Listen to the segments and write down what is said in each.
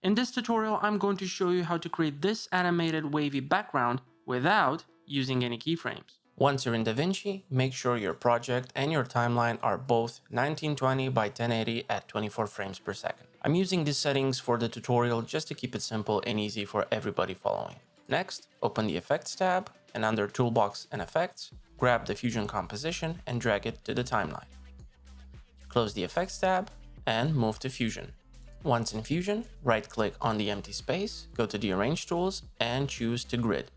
In this tutorial, I'm going to show you how to create this animated wavy background without using any keyframes. Once you're in DaVinci, make sure your project and your timeline are both 1920 by 1080 at 24 frames per second. I'm using these settings for the tutorial just to keep it simple and easy for everybody following. Next, open the Effects tab and under Toolbox and Effects, grab the Fusion composition and drag it to the timeline. Close the Effects tab and move to Fusion. Once in Fusion, right-click on the empty space, go to the Arrange tools and choose to Grid.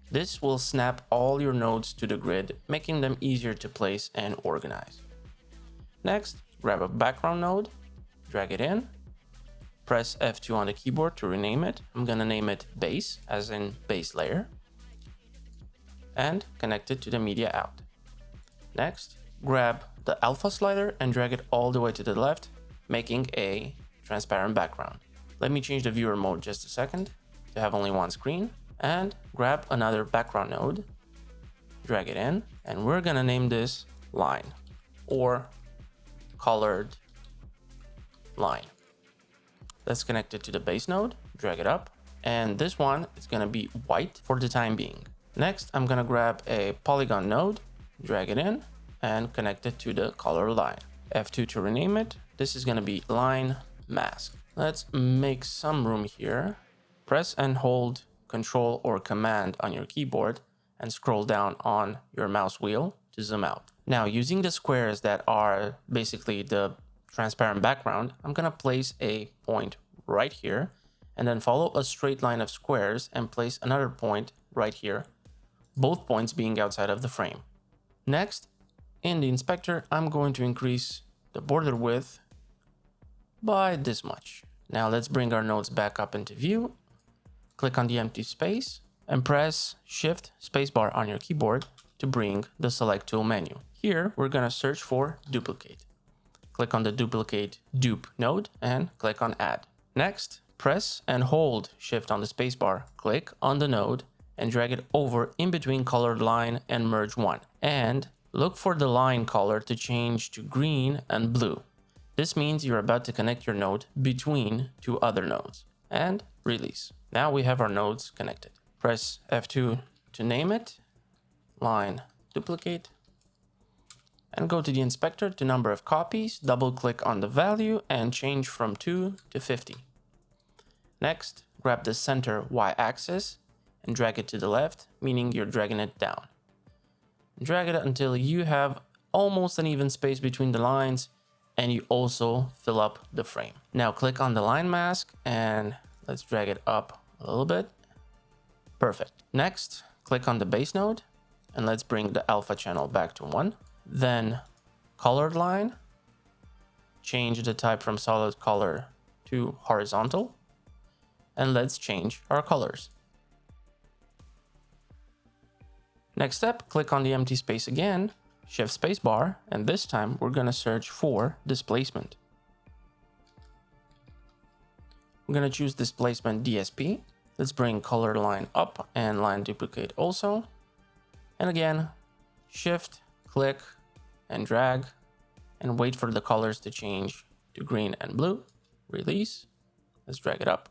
This will snap all your nodes to the grid, making them easier to place and organize. Next, grab a background node, drag it in, press F2 on the keyboard to rename it. I'm gonna name it Base, as in base layer, and connect it to the media out. Next, grab the alpha slider and drag it all the way to the left, making a transparent background. Let me change the viewer mode just a second to have only one screen, and grab another background node, drag it in, and we're gonna name this Line or Colored Line. Let's connect it to the base node, drag it up, and this one is gonna be white for the time being. Next, I'm gonna grab a polygon node, drag it in, and connect it to the color line. F2 to rename it. This is gonna be Line Mask. Let's make some room here. Press and hold Control or Command on your keyboard and scroll down on your mouse wheel to zoom out. Now, using the squares that are basically the transparent background, I'm gonna place a point right here and then follow a straight line of squares and place another point right here, both points being outside of the frame. Next, in the inspector, I'm going to increase the border width by this much. Now let's bring our nodes back up into view. Click on the empty space and press Shift Spacebar on your keyboard to bring the Select Tool menu. Here, we're gonna search for Duplicate. Click on the Duplicate Dupe node and click on Add. Next, press and hold Shift on the spacebar, click on the node and drag it over in between Colored Line and Merge One. And look for the line color to change to green and blue. This means you're about to connect your node between two other nodes. And release. Now we have our nodes connected. Press F2 to name it, Line Duplicate, and go to the inspector to number of copies, double click on the value and change from 2 to 50. Next, grab the center Y-axis and drag it to the left, meaning you're dragging it down. Drag it until you have almost an even space between the lines and you also fill up the frame. Now click on the line mask and let's drag it up a little bit. Perfect. Next, click on the base node and let's bring the alpha channel back to 1. Then colored line, change the type from solid color to horizontal, and let's change our colors. Next step, click on the empty space again, Shift Spacebar, and this time we're gonna search for displacement. I'm gonna choose displacement DSP. Let's bring color line up and line duplicate also. And again, shift, click, and drag, and wait for the colors to change to green and blue. Release. Let's drag it up.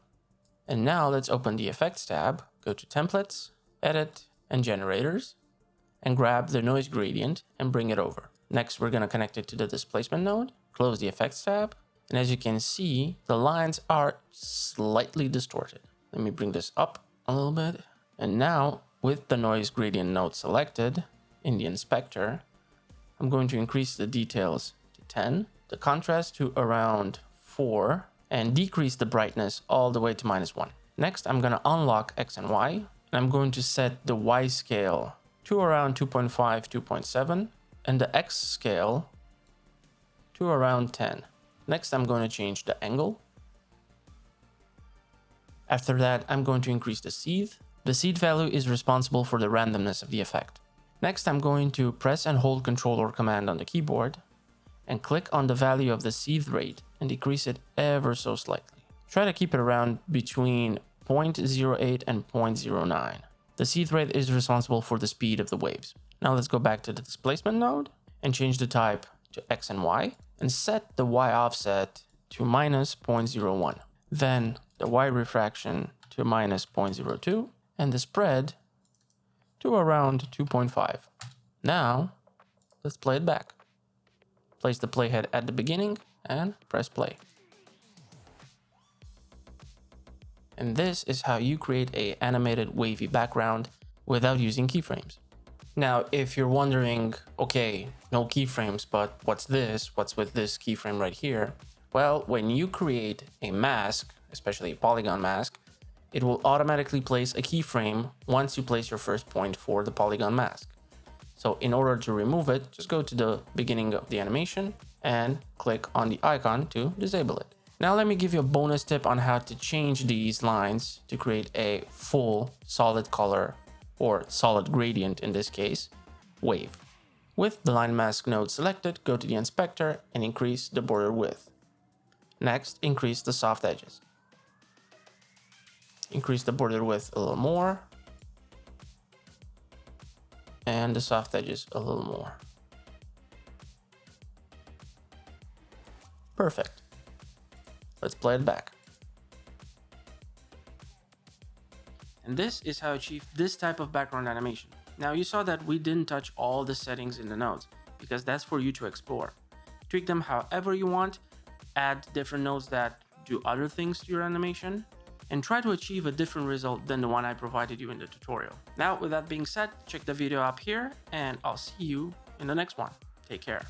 And now let's open the Effects tab, go to Templates, Edit, and Generators, and grab the noise gradient and bring it over. Next, we're gonna connect it to the displacement node, close the Effects tab, and as you can see, the lines are slightly distorted. Let me bring this up a little bit. And now, with the noise gradient node selected in the inspector, I'm going to increase the details to 10, the contrast to around 4, and decrease the brightness all the way to -1. Next, I'm gonna unlock X and Y, and I'm going to set the Y scale to around 2.5, 2.7, and the X scale to around 10. Next, I'm going to change the angle. After that, I'm going to increase the seed. The seed value is responsible for the randomness of the effect. Next, I'm going to press and hold Control or Command on the keyboard and click on the value of the seed rate and decrease it ever so slightly. Try to keep it around between 0.08 and 0.09. The seed rate is responsible for the speed of the waves. Now let's go back to the displacement node and change the type to X and Y and set the Y offset to -0.01. Then the Y refraction to minus 0.02, and the spread to around 2.5. Now, let's play it back. Place the playhead at the beginning and press play. And this is how you create an animated wavy background without using keyframes. Now, if you're wondering, okay, no keyframes, but what's this? What's with this keyframe right here? Well, when you create a mask, especially a polygon mask, it will automatically place a keyframe once you place your first point for the polygon mask. So in order to remove it, just go to the beginning of the animation and click on the icon to disable it. Now let me give you a bonus tip on how to change these lines to create a full solid color, or solid gradient in this case, wave. With the line mask node selected, go to the inspector and increase the border width. Next, increase the soft edges. Increase the border width a little more, and the soft edges a little more. Perfect. Let's play it back. And this is how I achieve this type of background animation. Now you saw that we didn't touch all the settings in the nodes, because that's for you to explore. Tweak them however you want, add different nodes that do other things to your animation, and try to achieve a different result than the one I provided you in the tutorial. Now, with that being said, check the video up here, and I'll see you in the next one. Take care.